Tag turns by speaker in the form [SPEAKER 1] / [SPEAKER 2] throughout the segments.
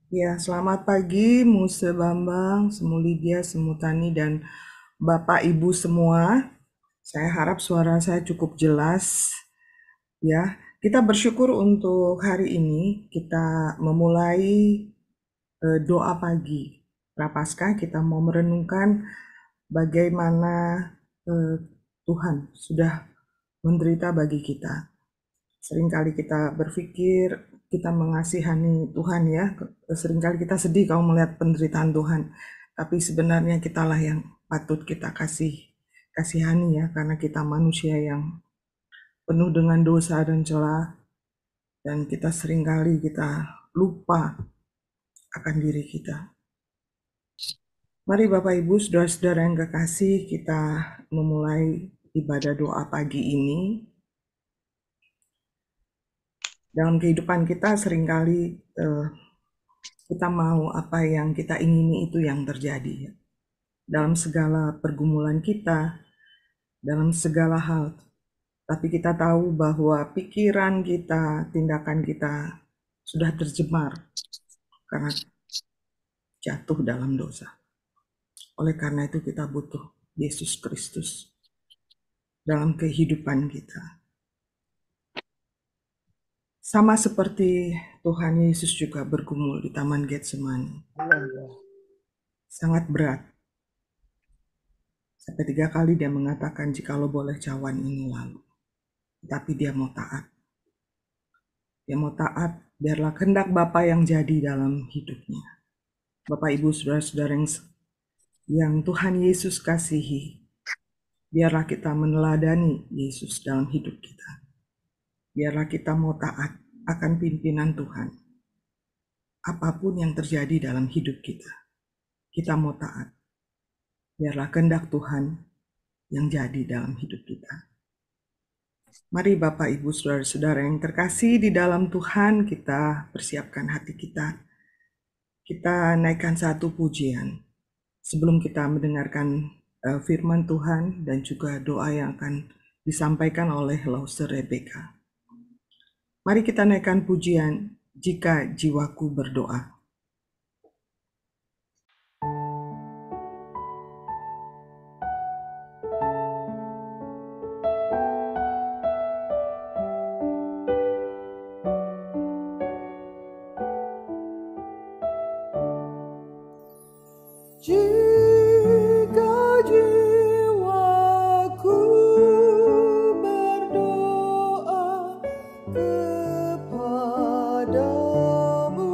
[SPEAKER 1] Ya, selamat pagi Muse Bambang, Semu Lydia, Semu Tani, dan Bapak Ibu semua. Saya harap suara saya cukup jelas. Ya, kita bersyukur untuk hari ini kita memulai doa pagi. Prapaskah kita mau merenungkan bagaimana eh, Tuhan sudah menderita bagi kita. Seringkali kita berpikir kita mengasihani Tuhan ya. Seringkali kita sedih kalau melihat penderitaan Tuhan. Tapi sebenarnya kitalah yang patut kita kasihani ya. Karena kita manusia yang penuh dengan dosa dan celah. Dan kita seringkali kita lupa akan diri kita. Mari Bapak Ibu, saudara-saudara yang kekasih, kita memulai ibadah doa pagi ini. Dalam kehidupan kita seringkali kita mau apa yang kita ingini itu yang terjadi. Dalam segala pergumulan kita, dalam segala hal. Tapi kita tahu bahwa pikiran kita, tindakan kita sudah tercemar karena jatuh dalam dosa. Oleh karena itu kita butuh Yesus Kristus dalam kehidupan kita. Sama seperti Tuhan Yesus juga bergumul di Taman Getsemani. Sangat berat. Sampai 3 kali dia mengatakan jikalau boleh cawan ini lalu. Tapi dia mau taat. Dia mau taat, biarlah kehendak Bapa yang jadi dalam hidupnya. Bapak, Ibu, Saudara-saudara yang Tuhan Yesus kasihi, biarlah kita meneladani Yesus dalam hidup kita. Biarlah kita mau taat akan pimpinan Tuhan. Apapun yang terjadi dalam hidup kita mau taat. Biarlah kehendak Tuhan yang jadi dalam hidup kita. Mari Bapak, Ibu, Saudara-saudara yang terkasih di dalam Tuhan, kita persiapkan hati kita. Kita naikkan satu pujian sebelum kita mendengarkan firman Tuhan dan juga doa yang akan disampaikan oleh Lause Rebecca. Mari kita naikkan pujian jika jiwaku berdoa.
[SPEAKER 2] Jika jiwaku berdoa kepadamu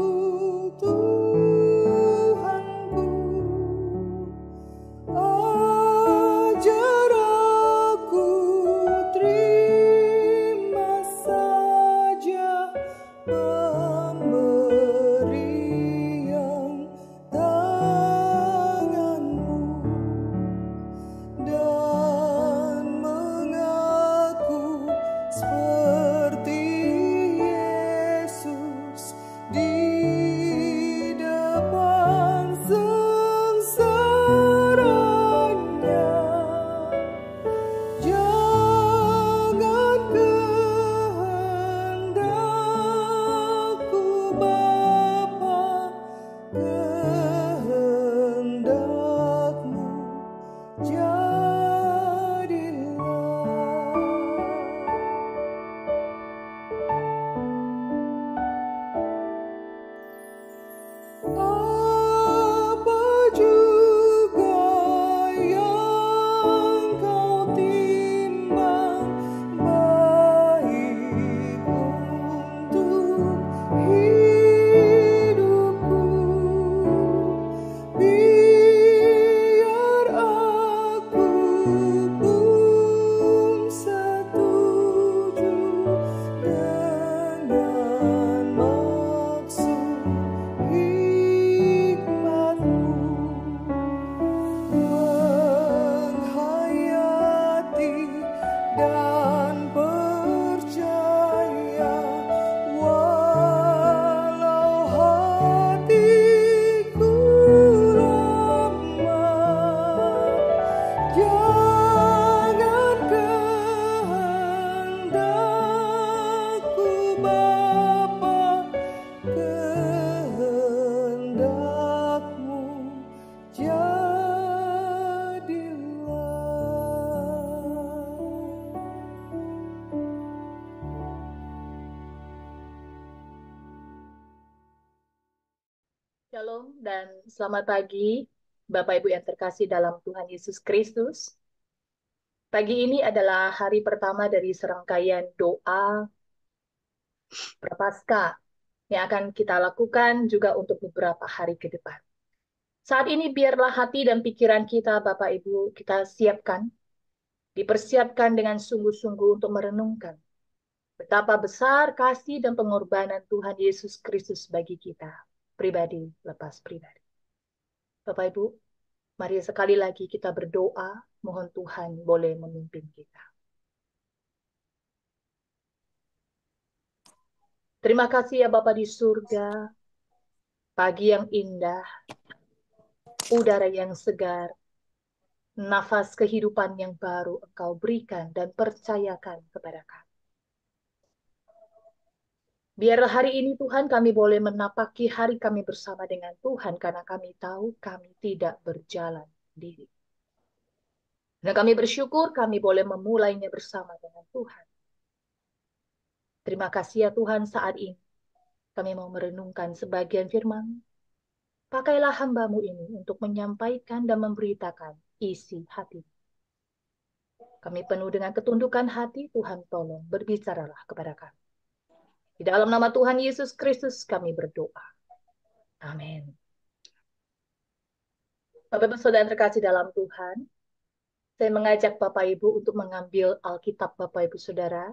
[SPEAKER 3] Shalom dan selamat pagi, Bapak Ibu yang terkasih dalam Tuhan Yesus Kristus. Pagi ini adalah hari pertama dari serangkaian doa Prapaskah yang akan kita lakukan juga untuk beberapa hari ke depan. Saat ini biarlah hati dan pikiran kita, Bapak Ibu, kita siapkan, dipersiapkan dengan sungguh-sungguh untuk merenungkan betapa besar kasih dan pengorbanan Tuhan Yesus Kristus bagi kita, pribadi lepas pribadi. Bapak Ibu, mari sekali lagi kita berdoa, mohon Tuhan boleh memimpin kita. Terima kasih ya Bapa di surga, pagi yang indah, udara yang segar, nafas kehidupan yang baru Engkau berikan dan percayakan kepada kami. Biarlah hari ini Tuhan kami boleh menapaki hari kami bersama dengan Tuhan karena kami tahu kami tidak berjalan sendiri. Dan kami bersyukur kami boleh memulainya bersama dengan Tuhan. Terima kasih ya Tuhan saat ini. Kami mau merenungkan sebagian firman. Pakailah hamba-Mu ini untuk menyampaikan dan memberitakan isi hati. Kami penuh dengan ketundukan hati, Tuhan tolong berbicaralah kepada kami. Di dalam nama Tuhan Yesus Kristus kami berdoa. Amin. Bapak-Ibu Saudara terkasih dalam Tuhan, saya mengajak Bapak Ibu untuk mengambil Alkitab Bapak Ibu Saudara.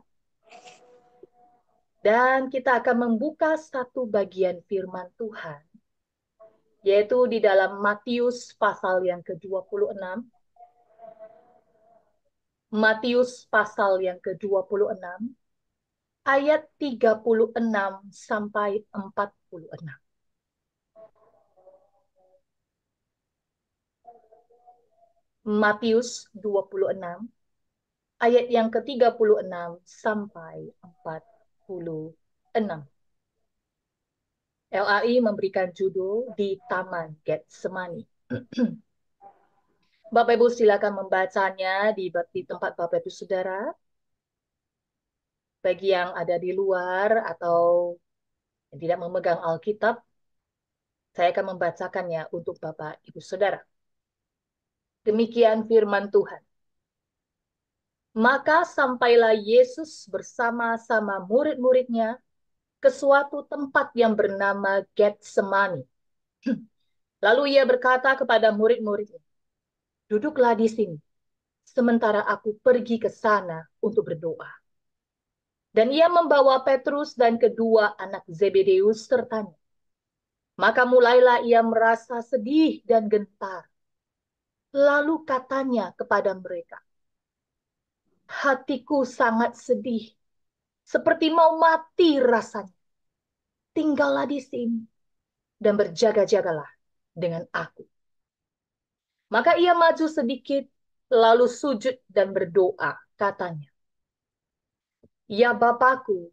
[SPEAKER 3] Dan kita akan membuka satu bagian firman Tuhan, yaitu di dalam Matius pasal yang ke-26. Matius pasal yang ke-26, ayat 36 sampai 46. Matius 26, ayat yang ke-36 sampai 46. LAI memberikan judul di Taman Getsemani. Bapak Ibu silakan membacanya di tempat Bapak Ibu Saudara. Bagi yang ada di luar atau yang tidak memegang Alkitab, saya akan membacakannya untuk Bapak Ibu Saudara. Demikian firman Tuhan. Maka sampailah Yesus bersama-sama murid-muridnya ke suatu tempat yang bernama Getsemani. Lalu ia berkata kepada murid-muridnya, "Duduklah di sini, sementara aku pergi ke sana untuk berdoa." Dan ia membawa Petrus dan kedua anak Zebedeus sertanya. Maka mulailah ia merasa sedih dan gentar. Lalu katanya kepada mereka, "Hatiku sangat sedih, seperti mau mati rasanya. Tinggallah di sini dan berjaga-jagalah dengan aku." Maka ia maju sedikit, lalu sujud dan berdoa, katanya, "Ya Bapakku,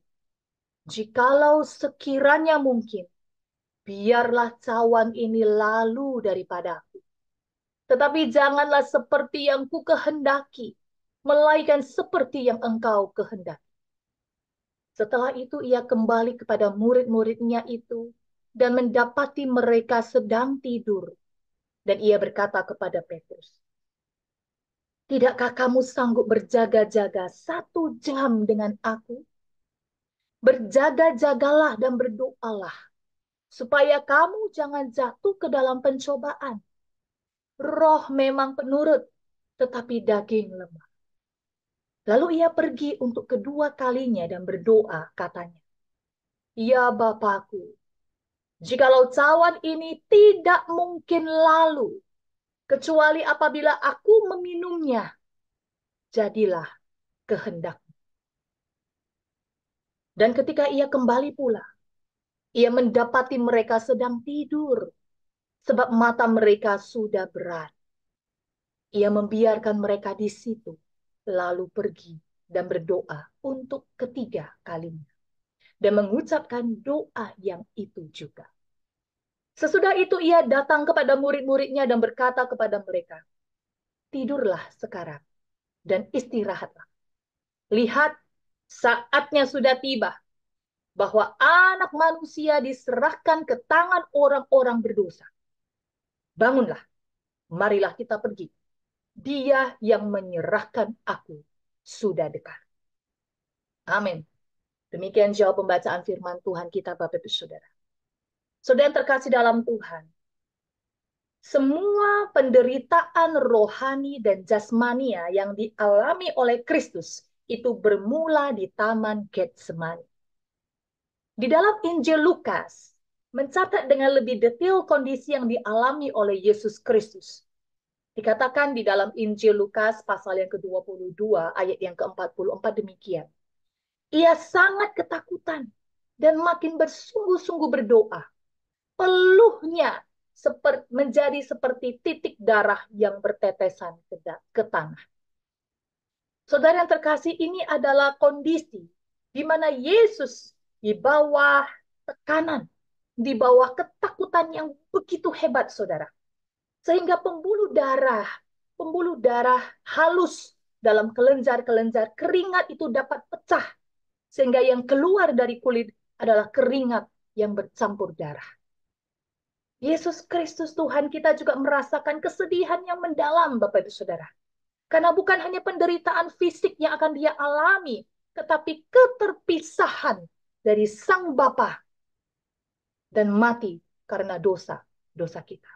[SPEAKER 3] jikalau sekiranya mungkin, biarlah cawan ini lalu daripadaku. Tetapi janganlah seperti yang ku kehendaki, melainkan seperti yang Engkau kehendaki." Setelah itu ia kembali kepada murid-muridnya itu dan mendapati mereka sedang tidur. Dan ia berkata kepada Petrus, "Tidakkah kamu sanggup berjaga-jaga 1 jam dengan aku? Berjaga-jagalah dan berdoalah, supaya kamu jangan jatuh ke dalam pencobaan. Roh memang penurut, tetapi daging lemah." Lalu ia pergi untuk kedua kalinya dan berdoa, katanya, "Ya Bapakku, jikalau cawan ini tidak mungkin lalu, kecuali apabila aku meminumnya, jadilah kehendak-Mu." Dan ketika ia kembali pula, ia mendapati mereka sedang tidur, sebab mata mereka sudah berat. Ia membiarkan mereka di situ, lalu pergi dan berdoa untuk ketiga kalinya, dan mengucapkan doa yang itu juga. Sesudah itu ia datang kepada murid-muridnya dan berkata kepada mereka, "Tidurlah sekarang dan istirahatlah. Lihat, saatnya sudah tiba, bahwa anak manusia diserahkan ke tangan orang-orang berdosa. Bangunlah, marilah kita pergi. Dia yang menyerahkan aku sudah dekat. Amin. Demikian jawab pembacaan firman Tuhan kita, Bapak Ibu Saudara. Saudara yang terkasih dalam Tuhan, semua penderitaan rohani dan jasmania yang dialami oleh Kristus itu bermula di Taman Getsemani. Di dalam Injil Lukas, mencatat dengan lebih detail kondisi yang dialami oleh Yesus Kristus. Dikatakan di dalam Injil Lukas pasal yang ke-22 ayat yang ke-44 demikian. Ia sangat ketakutan dan makin bersungguh-sungguh berdoa. Peluhnya menjadi seperti titik darah yang bertetesan ke tanah. Saudara yang terkasih, ini adalah kondisi di mana Yesus di bawah tekanan, di bawah ketakutan yang begitu hebat, saudara. Sehingga pembuluh darah halus dalam kelenjar-kelenjar keringat itu dapat pecah. Sehingga yang keluar dari kulit adalah keringat yang bercampur darah. Yesus Kristus Tuhan kita juga merasakan kesedihan yang mendalam, Bapak Ibu Saudara. Karena bukan hanya penderitaan fisik yang akan dia alami, tetapi keterpisahan dari Sang Bapa dan mati karena dosa kita.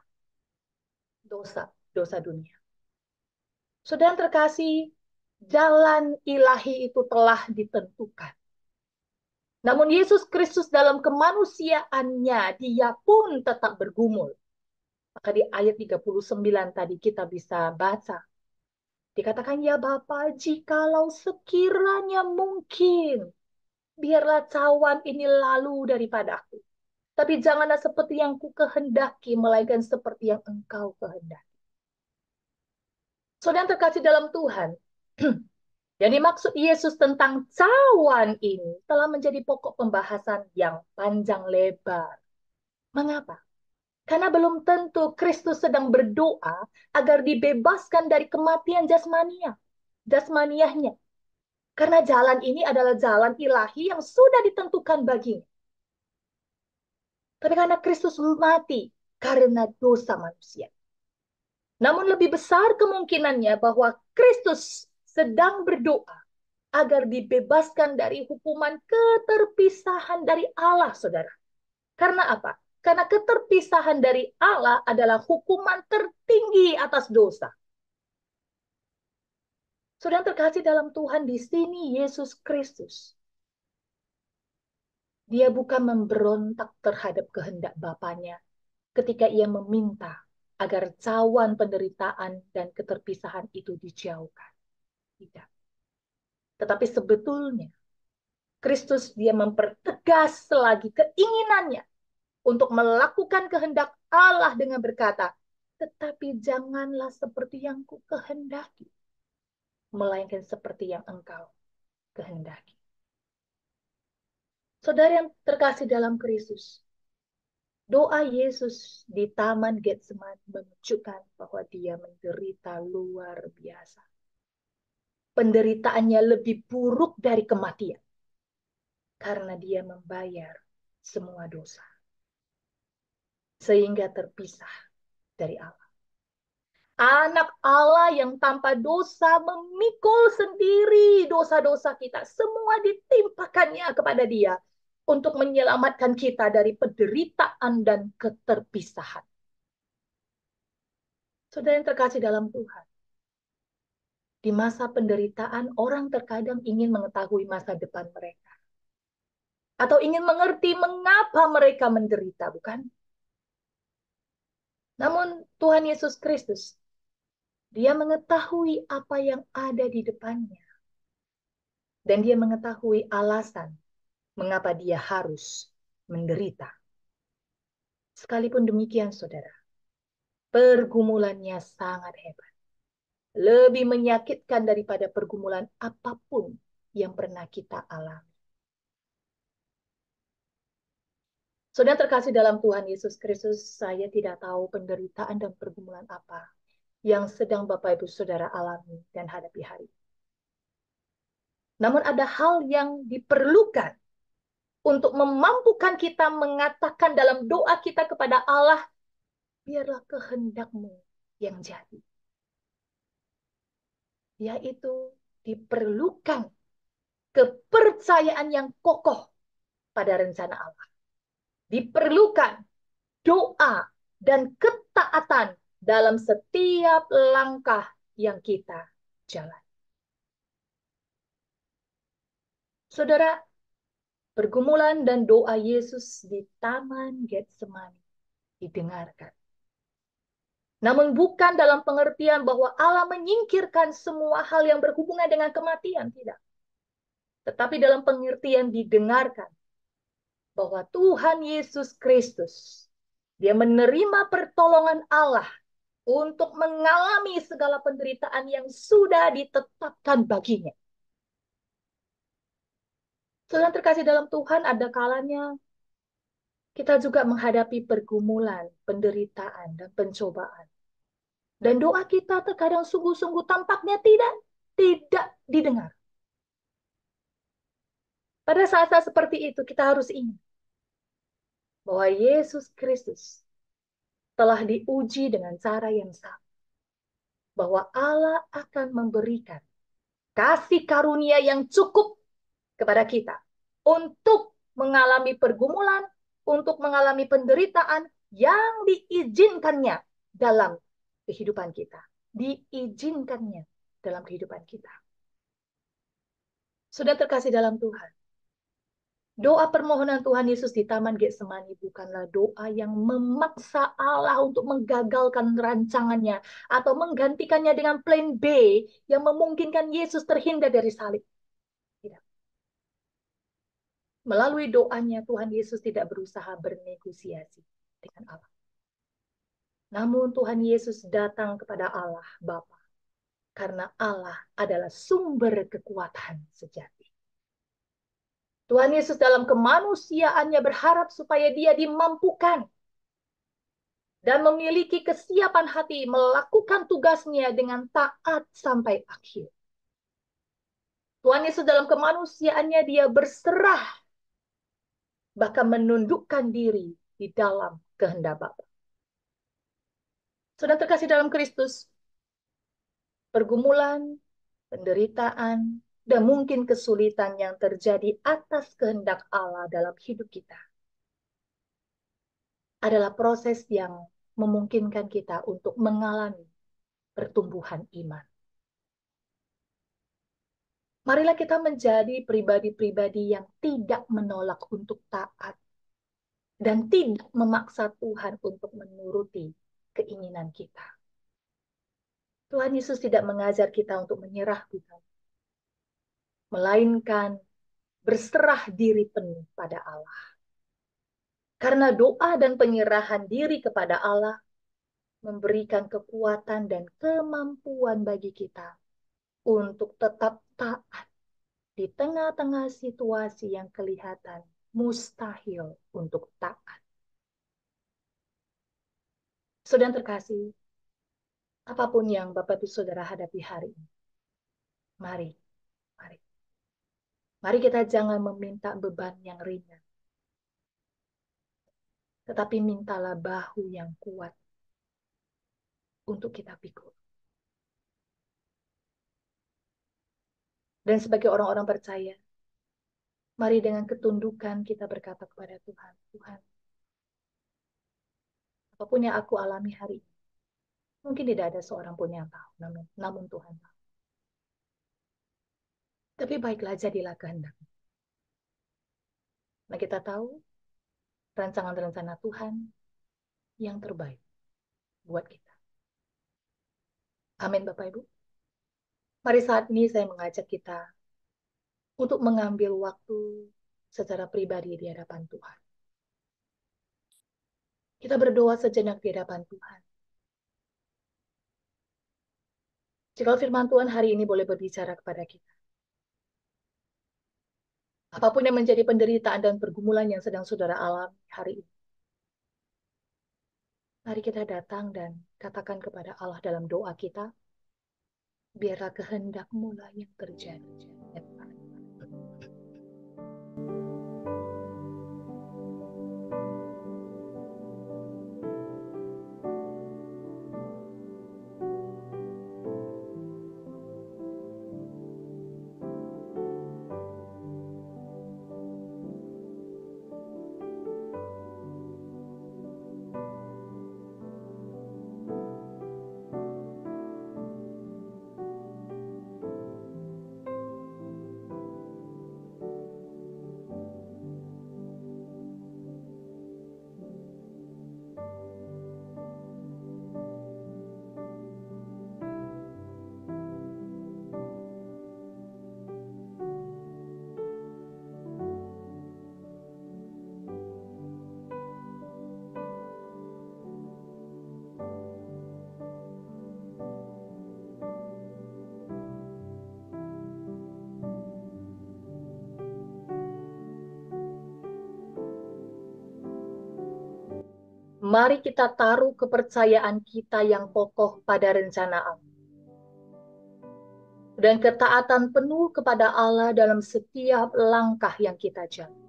[SPEAKER 3] Dosa dunia. Saudara terkasih, jalan ilahi itu telah ditentukan. Namun Yesus Kristus dalam kemanusiaannya, dia pun tetap bergumul. Maka di ayat 39 tadi kita bisa baca. Dikatakan, ya Bapa, jikalau sekiranya mungkin, biarlah cawan ini lalu daripadaku. Tapi janganlah seperti yang ku kehendaki, melainkan seperti yang engkau kehendaki. Saudara terkasih dalam Tuhan, yang dimaksud Yesus tentang cawan ini telah menjadi pokok pembahasan yang panjang lebar. Mengapa? Karena belum tentu Kristus sedang berdoa agar dibebaskan dari kematian jasmaniahnya. Karena jalan ini adalah jalan ilahi yang sudah ditentukan baginya. Tapi karena Kristus mati karena dosa manusia. Namun lebih besar kemungkinannya bahwa Kristus sedang berdoa agar dibebaskan dari hukuman keterpisahan dari Allah, saudara. Karena apa? Karena keterpisahan dari Allah adalah hukuman tertinggi atas dosa. Saudara terkasih dalam Tuhan, di sini Yesus Kristus. Dia bukan memberontak terhadap kehendak Bapanya ketika ia meminta agar cawan penderitaan dan keterpisahan itu dijauhkan. Tidak. Tetapi sebetulnya Kristus dia mempertegas lagi keinginannya untuk melakukan kehendak Allah dengan berkata, tetapi janganlah seperti yang ku kehendaki, melainkan seperti yang engkau kehendaki. Saudara yang terkasih dalam Kristus, doa Yesus di Taman Getsemani menunjukkan bahwa dia menderita luar biasa. Penderitaannya lebih buruk dari kematian. Karena dia membayar semua dosa. Sehingga terpisah dari Allah. Anak Allah yang tanpa dosa memikul sendiri dosa-dosa kita. Semua ditimpakannya kepada dia. Untuk menyelamatkan kita dari penderitaan dan keterpisahan. Saudara yang terkasih dalam Tuhan. Di masa penderitaan, orang terkadang ingin mengetahui masa depan mereka. Atau ingin mengerti mengapa mereka menderita, bukan? Namun Tuhan Yesus Kristus, dia mengetahui apa yang ada di depannya. Dan dia mengetahui alasan mengapa dia harus menderita. Sekalipun demikian, saudara, pergumulannya sangat hebat. Lebih menyakitkan daripada pergumulan apapun yang pernah kita alami. Saudara terkasih dalam Tuhan Yesus Kristus, saya tidak tahu penderitaan dan pergumulan apa yang sedang Bapak Ibu Saudara alami dan hadapi hari ini. Namun ada hal yang diperlukan untuk memampukan kita mengatakan dalam doa kita kepada Allah, biarlah kehendak-Mu yang jadi. Yaitu diperlukan kepercayaan yang kokoh pada rencana Allah. Diperlukan doa dan ketaatan dalam setiap langkah yang kita jalan. Saudara, pergumulan dan doa Yesus di Taman Getsemani didengarkan. Namun bukan dalam pengertian bahwa Allah menyingkirkan semua hal yang berhubungan dengan kematian, tidak. Tetapi dalam pengertian didengarkan bahwa Tuhan Yesus Kristus, dia menerima pertolongan Allah untuk mengalami segala penderitaan yang sudah ditetapkan baginya. Saudara terkasih dalam Tuhan, ada kalanya kita juga menghadapi pergumulan, penderitaan, dan pencobaan. Dan doa kita terkadang sungguh-sungguh tampaknya tidak didengar. Pada saat-saat seperti itu kita harus ingat bahwa Yesus Kristus telah diuji dengan cara yang sama. Bahwa Allah akan memberikan kasih karunia yang cukup kepada kita untuk mengalami pergumulan, untuk mengalami penderitaan yang diizinkannya dalam kehidupan kita. Diizinkannya dalam kehidupan kita. Sudah terkasih dalam Tuhan. Doa permohonan Tuhan Yesus di Taman Getsemani bukanlah doa yang memaksa Allah untuk menggagalkan rancangannya atau menggantikannya dengan plan B yang memungkinkan Yesus terhindar dari salib. Tidak. Melalui doanya Tuhan Yesus tidak berusaha bernegosiasi dengan Allah. Namun Tuhan Yesus datang kepada Allah Bapa karena Allah adalah sumber kekuatan sejati. Tuhan Yesus dalam kemanusiaannya berharap supaya dia dimampukan dan memiliki kesiapan hati melakukan tugasnya dengan taat sampai akhir. Tuhan Yesus dalam kemanusiaannya dia berserah, bahkan menundukkan diri di dalam kehendak Bapa. Saudara terkasih dalam Kristus, pergumulan, penderitaan, dan mungkin kesulitan yang terjadi atas kehendak Allah dalam hidup kita adalah proses yang memungkinkan kita untuk mengalami pertumbuhan iman. Marilah kita menjadi pribadi-pribadi yang tidak menolak untuk taat dan tidak memaksa Tuhan untuk menuruti keinginan kita. Tuhan Yesus tidak mengajar kita untuk menyerah bukan, melainkan berserah diri penuh pada Allah. Karena doa dan penyerahan diri kepada Allah memberikan kekuatan dan kemampuan bagi kita untuk tetap taat di tengah-tengah situasi yang kelihatan mustahil untuk taat. Saudara terkasih, apapun yang Bapak Ibu Saudara hadapi hari ini, mari kita jangan meminta beban yang ringan, tetapi mintalah bahu yang kuat untuk kita pikul. Dan sebagai orang-orang percaya, mari dengan ketundukan kita berkata kepada Tuhan, Tuhan, apapun yang aku alami hari ini, mungkin tidak ada seorang pun yang tahu, namun Tuhan tahu. Tapi baiklah jadilah kehendak. Nah kita tahu rancangan-rencana Tuhan yang terbaik buat kita. Amin Bapak Ibu. Mari saat ini saya mengajak kita untuk mengambil waktu secara pribadi di hadapan Tuhan. Kita berdoa sejenak di hadapan Tuhan. Jika firman Tuhan hari ini boleh berbicara kepada kita. Apapun yang menjadi penderitaan dan pergumulan yang sedang saudara alami hari ini. Mari kita datang dan katakan kepada Allah dalam doa kita, biarlah kehendak-Mu lah yang terjadi. Mari kita taruh kepercayaan kita yang kokoh pada rencana Allah. Dan ketaatan penuh kepada Allah dalam setiap langkah yang kita jalani.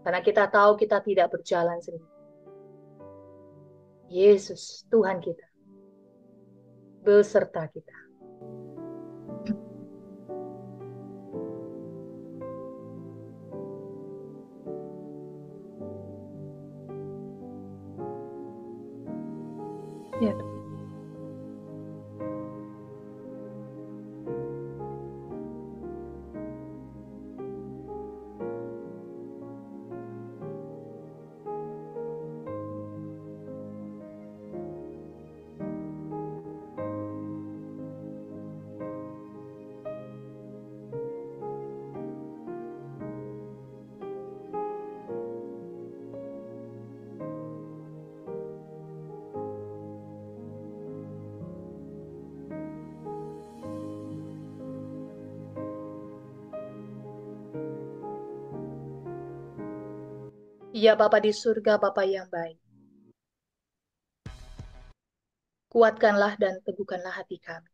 [SPEAKER 3] Karena kita tahu kita tidak berjalan sendiri. Yesus, Tuhan kita, beserta kita. Ya, ya Bapa di surga, Bapa yang baik. Kuatkanlah dan teguhkanlah hati kami.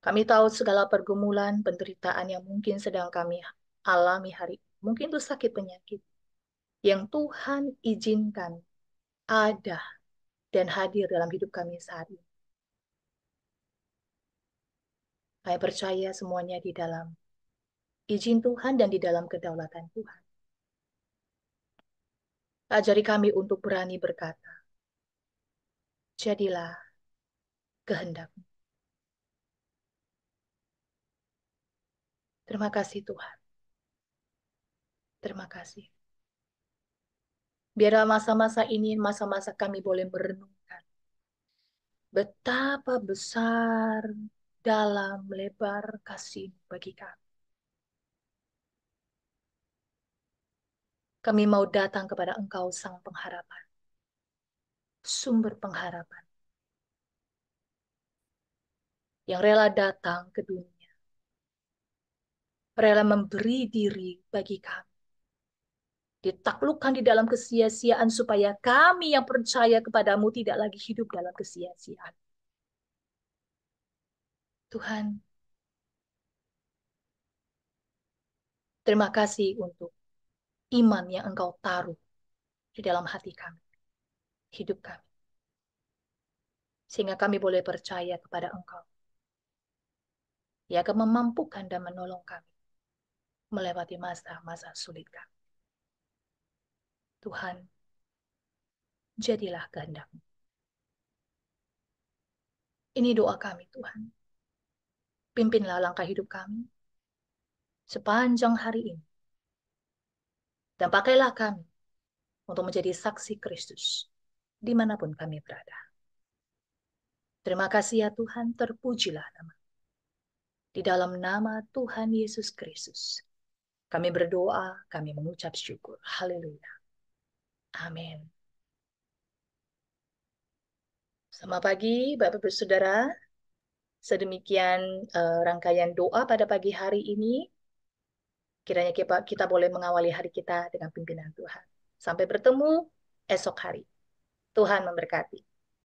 [SPEAKER 3] Kami tahu segala pergumulan, penderitaan yang mungkin sedang kami alami hari ini. Mungkin itu sakit penyakit yang Tuhan izinkan ada dan hadir dalam hidup kami saat ini. Kami percaya semuanya di dalam izin Tuhan dan di dalam kedaulatan Tuhan. Ajari kami untuk berani berkata, jadilah kehendak-Mu. Terima kasih Tuhan. Terima kasih. Biarlah masa-masa ini, masa-masa kami boleh merenungkan betapa besar, dalam, lebar kasih bagi kami. Kami mau datang kepada Engkau Sang Pengharapan, sumber pengharapan, yang rela datang ke dunia, rela memberi diri bagi kami, ditaklukkan di dalam kesia-siaan supaya kami yang percaya kepadamu tidak lagi hidup dalam kesia-siaan. Tuhan, terima kasih untuk iman yang Engkau taruh di dalam hati kami, hidup kami. Sehingga kami boleh percaya kepada Engkau. Ia akan memampukan dan menolong kami melewati masa-masa sulit kami. Tuhan, jadilah kehendak-Mu. Ini doa kami, Tuhan. Pimpinlah langkah hidup kami sepanjang hari ini. Dan pakailah kami untuk menjadi saksi Kristus dimanapun kami berada. Terima kasih ya Tuhan, terpujilah nama. Di dalam nama Tuhan Yesus Kristus, kami berdoa, kami mengucap syukur. Haleluya. Amin. Selamat pagi, Bapak-Ibu Saudara. Sedemikian rangkaian doa pada pagi hari ini. Kiranya kita boleh mengawali hari kita dengan pimpinan Tuhan. Sampai bertemu esok hari. Tuhan memberkati.